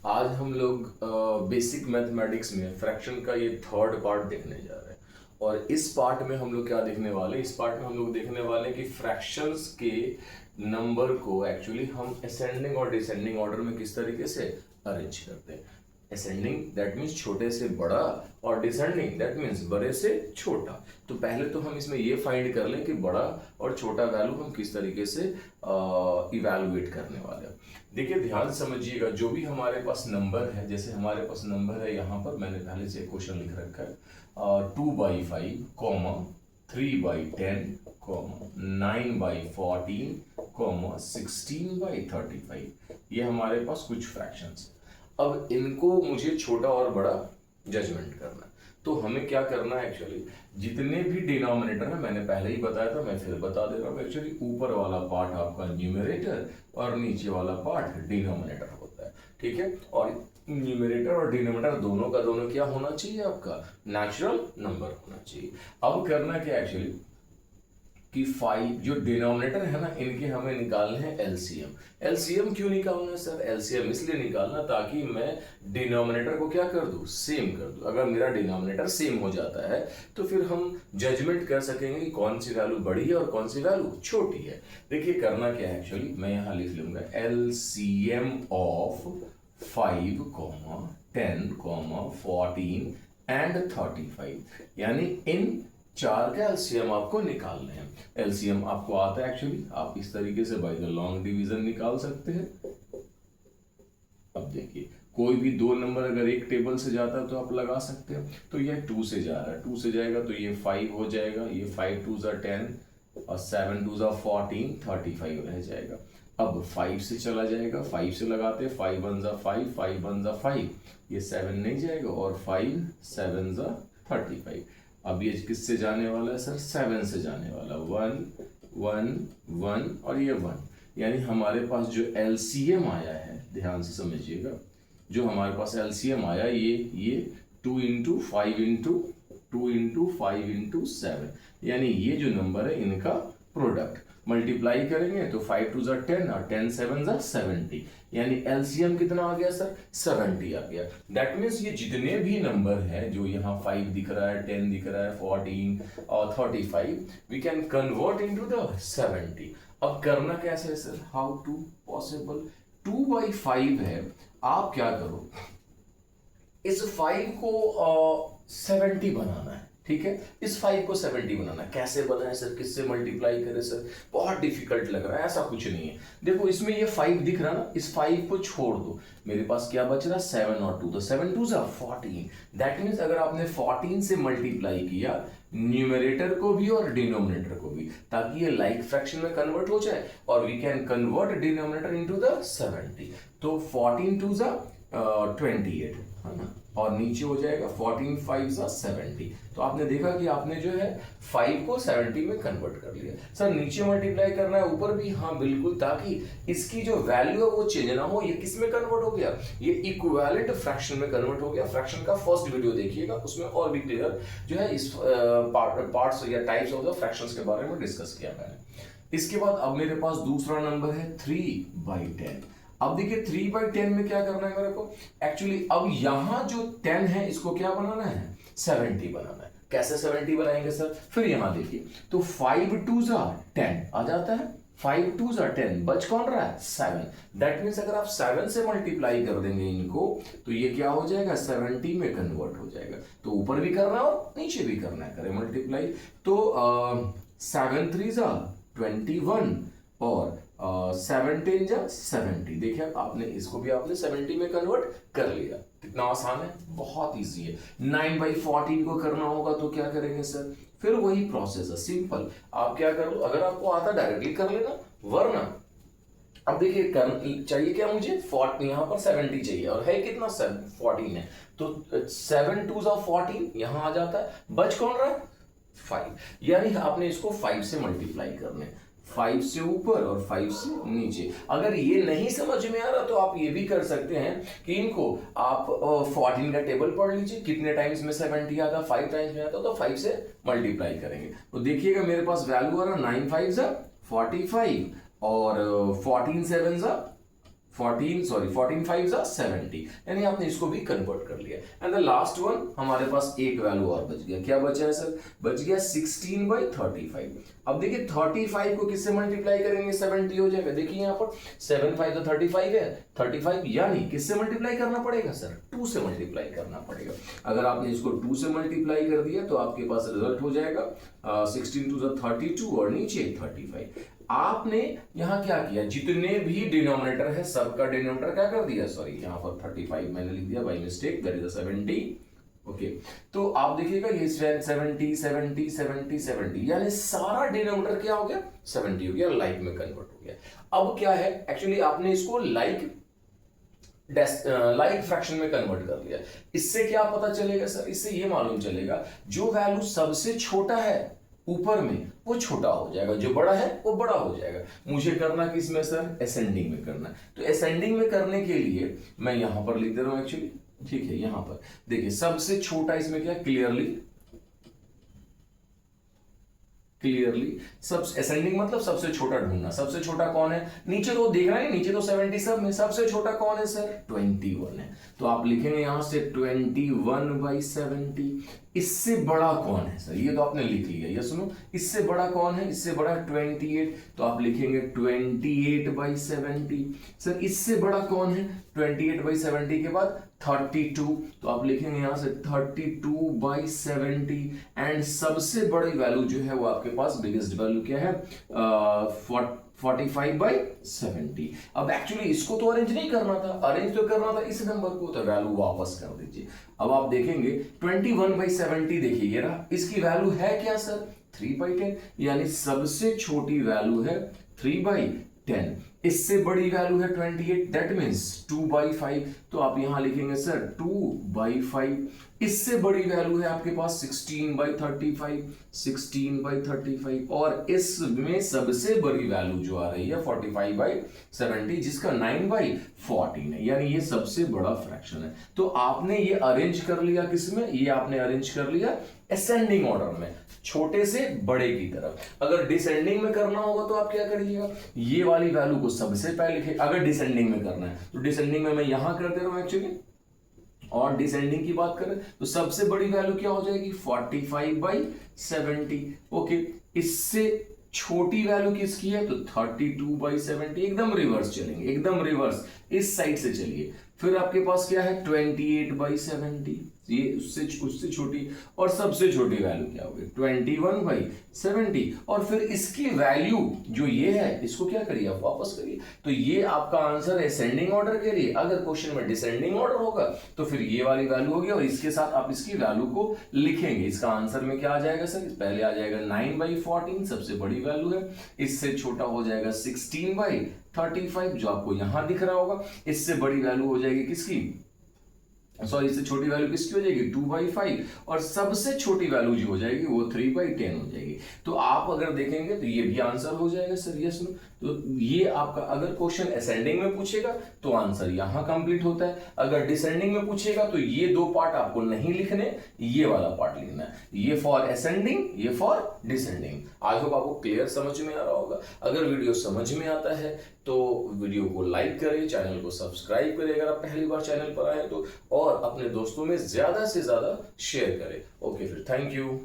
आज हम लोग बेसिक मैथमेटिक्स में फ्रैक्शन का ये थर्ड पार्ट देखने जा रहे हैं। और इस पार्ट में हम लोग क्या देखने वाले, इस पार्ट में हम लोग देखने वाले कि फ्रैक्शंस के नंबर को एक्चुअली हम असेंडिंग और डिसेंडिंग ऑर्डर में किस तरीके से अरेंज करते हैं। असेंडिंग दैट मीन्स छोटे से बड़ा, और डिसेंडिंग दैट मीन्स बड़े से छोटा। तो पहले तो हम इसमें ये फाइंड कर लें कि बड़ा और छोटा वैल्यू हम किस तरीके से इवैल्यूएट करने वाले हैं। देखिए ध्यान से समझिएगा, जो भी हमारे पास नंबर है, जैसे हमारे पास नंबर है यहाँ पर मैंने पहले से क्वेश्चन लिख रखा है 2/5, 3/10, 9/14, 16/35। ये हमारे पास कुछ फ्रैक्शंस। अब इनको मुझे छोटा और बड़ा जजमेंट करना है। तो हमें क्या करना है, एक्चुअली जितने भी डिनोमिनेटर है, मैंने पहले ही बताया था, मैं फिर बता दे रहा हूँ। एक्चुअली ऊपर वाला पार्ट आपका न्यूमरेटर और नीचे वाला पार्ट डिनोमिनेटर होता है, ठीक है। और न्यूमरेटर और डिनोमिनेटर दोनों का दोनों क्या होना चाहिए, आपका नेचुरल नंबर होना चाहिए। अब करना क्या एक्चुअली कि 5 जो डिनोमिनेटर है ना, इनके हमें निकालने हैं एलसीएम। एलसीएम क्यों निकालना है सर? एलसीएम इसलिए निकालना ताकि मैं डिनोमिनेटर को क्या कर दूं, सेम कर दूं। अगर मेरा डिनोमिनेटर सेम हो जाता है तो फिर हम जजमेंट कर सकेंगे कि कौन सी वैल्यू बड़ी है और कौन सी वैल्यू छोटी है। देखिए करना क्या है एक्चुअली, मैं यहां लिख लूंगा एलसीएम ऑफ 5, 10, 14 एंड 35, यानी इन चार का एलसीएम आपको निकालने हैं। एलसीएम आपको आता है एक्चुअली, आप इस तरीके से बाय द लॉन्ग डिवीजन निकाल सकते हैं। अब देखिए कोई भी दो नंबर अगर एक टेबल से जाता है तो आप लगा सकते हैं। तो ये 2 से जा रहा है, 2 से जाएगा तो ये 5 हो जाएगा, ये 5 2 10 और 7 2 14, 35 रह जाएगा। अब 5 से चला जाएगा, 5 से लगाते 5 1 5, 5 1 5, ये 7 नहीं जाएगा और 5 7 35। अब ये किससे जाने वाला है सर? 7 से जाने वाला, 1 1 1 और ये 1, यानी हमारे पास जो एलसीएम आया है, ध्यान से समझिएगा, जो हमारे पास एलसीएम आया ये 2 × 5 × 2 × 5 × 7, यानी ये जो नंबर है इनका प्रोडक्ट मल्टीप्लाई करेंगे तो 5 2 10 और 10 7 70, यानी एलसीएम कितना आ गया सर? 70 आ गया। दैट मीन्स ये जितने भी नंबर है, जो यहाँ 5 दिख रहा है, 10 दिख रहा है, 14 और 35, we can convert into the 70। अब करना कैसे है सर? How to possible? 2/5 है, आप क्या करो, इस 5 को 70 बनाना है, ठीक है। इस 5 को 70 बनाना है। कैसे बनाए सर? किससे मल्टीप्लाई करें सर? बहुत डिफिकल्ट लग रहा है, ऐसा कुछ नहीं है। देखो इसमें ये 5 दिख रहा ना, इस 5 को छोड़ दो, मेरे पास क्या बच रहा? 7 और 2, तो 7 2 14। दैट मीन्स अगर आपने 14 से मल्टीप्लाई किया न्यूमरेटर को भी और डिनोमिनेटर को भी, ताकि ये लाइक फ्रैक्शन में कन्वर्ट हो जाए और we can convert denominator into the 70। तो 14 2 28 है ना, और नीचे हो जाएगा 14 5 70। तो आपने देखा कि आपने जो है 5 को 70 में कन्वर्ट कर लिया। सर नीचे मल्टीप्लाई करना है, ऊपर भी? हाँ बिल्कुल, ताकि इसकी जो वैल्यू है वो चेंज ना हो। ये किस में कन्वर्ट हो गया? ये इक्विवेलेंट फ्रैक्शन में कन्वर्ट हो गया। फ्रैक्शन का फर्स्ट वीडियो देखिएगा, उसमें और भी क्लियर जो है इस पार्ट्स या टाइप्स ऑफ द फ्रैक्शंस के बारे में डिस्कस किया मैंने। इसके बाद अब मेरे पास दूसरा नंबर है 3/10। अब देखिए 3/10 में क्या करना है मेरे को, एक्चुअली अब यहां जो 10 है इसको क्या बनाना है? 70 बनाना है। कैसे 70 बनाएंगे सर? फिर यहां देखिए, तो 5 2 10 आ जाता है, 5 2 10, बच कौन रहा है? 7। दैट मीन्स अगर आप 7 से मल्टीप्लाई कर देंगे इनको तो ये क्या हो जाएगा? 70 में कन्वर्ट हो जाएगा। तो ऊपर भी करना है और नीचे भी करना है, करें मल्टीप्लाई। तो 7 3 21 और 7 10 70। देखिए आपने इसको भी आपने 70 में कन्वर्ट कर लिया। कितना आसान है, बहुत इजी है। 9/14 को करना होगा तो क्या करेंगे सर? फिर वही प्रोसेस है, सिंपल। आप क्या कर लो, अगर आपको आता डायरेक्टली कर लेना, वरना अब देखिए चाहिए क्या मुझे? 40, यहाँ पर 70 चाहिए और है कितना? 14 है, तो 7 2 14 यहां आ जाता है। बच कौन रहा है? 5, यानी आपने इसको 5 से मल्टीप्लाई करने, 5 से ऊपर और 5 से नीचे। अगर ये नहीं समझ में आ रहा तो आप ये भी कर सकते हैं कि इनको आप 14 का टेबल पढ़ लीजिए, कितने टाइम्स में 70 आता, 5 टाइम्स में आता, तो 5 से मल्टीप्लाई करेंगे। तो देखिएगा मेरे पास वैल्यू आ रहा 9 5 45 और 14 7 14 5 70, यानी आपने इसको भी कन्वर्ट कर लिया। एंड द लास्ट वन हमारे पास एक वैल्यू और बच गया। क्या बचा है सर? बच गया 16/35। अब देखिए 35 को किससे मल्टीप्लाई करेंगे? 70 हो जाएगा। देखिए यहाँ पर 7 5 तो 35 है, 35 यानी किससे मल्टीप्लाई करना पड़ेगा सर? 2 से मल्टीप्लाई करना पड़ेगा। अगर आपने इसको 2 से मल्टीप्लाई कर दिया तो आपके पास रिजल्ट हो जाएगा 16 2 32 और नीचे 35। आपने यहां क्या किया? जितने भी डिनोमिनेटर है सबका डिनोमिनेटर क्या कर दिया? सॉरी, यहां पर 35 मैंने लिख दिया by mistake, that is 70। Okay, तो आप देखिएगा ये 70 70 70 70 यानी सारा डिनोमिनेटर क्या हो गया? 70 हो गया, लाइक में कन्वर्ट हो गया। अब क्या है, एक्चुअली आपने इसको लाइक फ्रैक्शन में कन्वर्ट कर लिया। इससे क्या पता चलेगा सर? इससे ये मालूम चलेगा जो वैल्यू सबसे छोटा है ऊपर में वो छोटा हो जाएगा, जो बड़ा है वो बड़ा हो जाएगा। मुझे करना किसमें सर? असेंडिंग में करना। तो असेंडिंग में करने के लिए मैं यहां पर लिख दे रहा हूं एक्चुअली, ठीक है। यहां पर देखिए सबसे छोटा इसमें क्या? क्लियरली सब असेंडिंग मतलब सबसे छोटा ढूंढना। सबसे छोटा कौन है? नीचे तो देख रहे हैं, नीचे तो 70 सब में सबसे छोटा कौन है सर? 21 है। तो आप लिखेंगे यहां से 21/70। इससे बड़ा कौन है सर? ये तो आपने लिख लिया। ये सुनो, इससे बड़ा कौन है? इससे बड़ा 28, तो आप लिखेंगे 28/70। सर इससे बड़ा कौन है? 28/70 के बाद 32, तो आप लिखेंगे यहां से 32/70। एंड सबसे बड़ी वैल्यू जो है वो आपके पास बिगेस्ट वैल्यू क्या है? 45/70। अब एक्चुअली इसको तो अरेंज नहीं करना था, अरेंज तो करना था इस नंबर को, तो वैल्यू वापस कर दीजिए। अब आप देखेंगे 21/70, देखिए ये रहा, इसकी वैल्यू है क्या सर? 3/10, यानी सबसे छोटी वैल्यू है 3/10। इससे बड़ी वैल्यू है 28, दैट मीन्स 2/5, तो आप यहां लिखेंगे सर 2/5। इससे बड़ी वैल्यू है आपके पास 16/35, और इसमें सबसे बड़ी वैल्यू जो आ रही है 45/70, जिसका 9/14 है, यानी ये सबसे बड़ा फ्रैक्शन है। तो आपने ये अरेंज कर लिया किसमें? ये आपने अरेंज कर लिया असेंडिंग ऑर्डर में, छोटे से बड़े की तरफ। अगर डिसेंडिंग में करना होगा तो आप क्या करिएगा? ये वाली वैल्यू को सबसे पहले लिखे। अगर डिसेंडिंग में करना है तो डिसेंडिंग में मैं यहां कर दे रहा हूं एक्चुअली, और डिसेंडिंग की बात करें तो सबसे बड़ी वैल्यू क्या हो जाएगी? 45/70। ओके, इससे छोटी वैल्यू किसकी है? तो 32/70। एकदम रिवर्स चलेंगे, एकदम रिवर्स, इस साइड से चलिए। फिर आपके पास क्या है? 28/70, ये उससे छोटी, और सबसे छोटी वैल्यू क्या होगी? 21/70। और फिर इसकी वैल्यू जो ये है, इसको क्या करिए आप? वापस करिए। तो ये आपका आंसर है असेंडिंग ऑर्डर के लिए। अगर क्वेश्चन में डिसेंडिंग ऑर्डर होगा तो फिर ये वाली वैल्यू होगी, और इसके साथ आप इसकी वैल्यू को लिखेंगे। इसका आंसर में क्या आ जाएगा सर? पहले आ जाएगा 9/14, सबसे बड़ी वैल्यू है। इससे छोटा हो जाएगा 16/35, जो आपको यहां दिख रहा होगा। इससे बड़ी वैल्यू हो जाएगी किसकी? सॉरी, इससे छोटी वैल्यू किसकी हो जाएगी? 2/5, और सबसे छोटी वैल्यू जो हो जाएगी वो 3/10 हो जाएगी। तो आप अगर देखेंगे तो ये भी आंसर हो जाएगा सर, यस नो। तो ये आपका, अगर क्वेश्चन असेंडिंग में पूछेगा तो आंसर यहां कंप्लीट होता है, अगर डिसेंडिंग में पूछेगा तो ये दो पार्ट आपको नहीं लिखने, ये वाला पार्ट लिखना है। ये फॉर असेंडिंग, ये फॉर डिसेंडिंग। आई होप आपको क्लियर समझ में आ रहा होगा। अगर वीडियो समझ में आता है तो वीडियो को लाइक करें, चैनल को सब्सक्राइब करें अगर आप पहली बार चैनल पर आए तो, और अपने दोस्तों में ज्यादा से ज्यादा शेयर करें। ओके, फिर थैंक यू।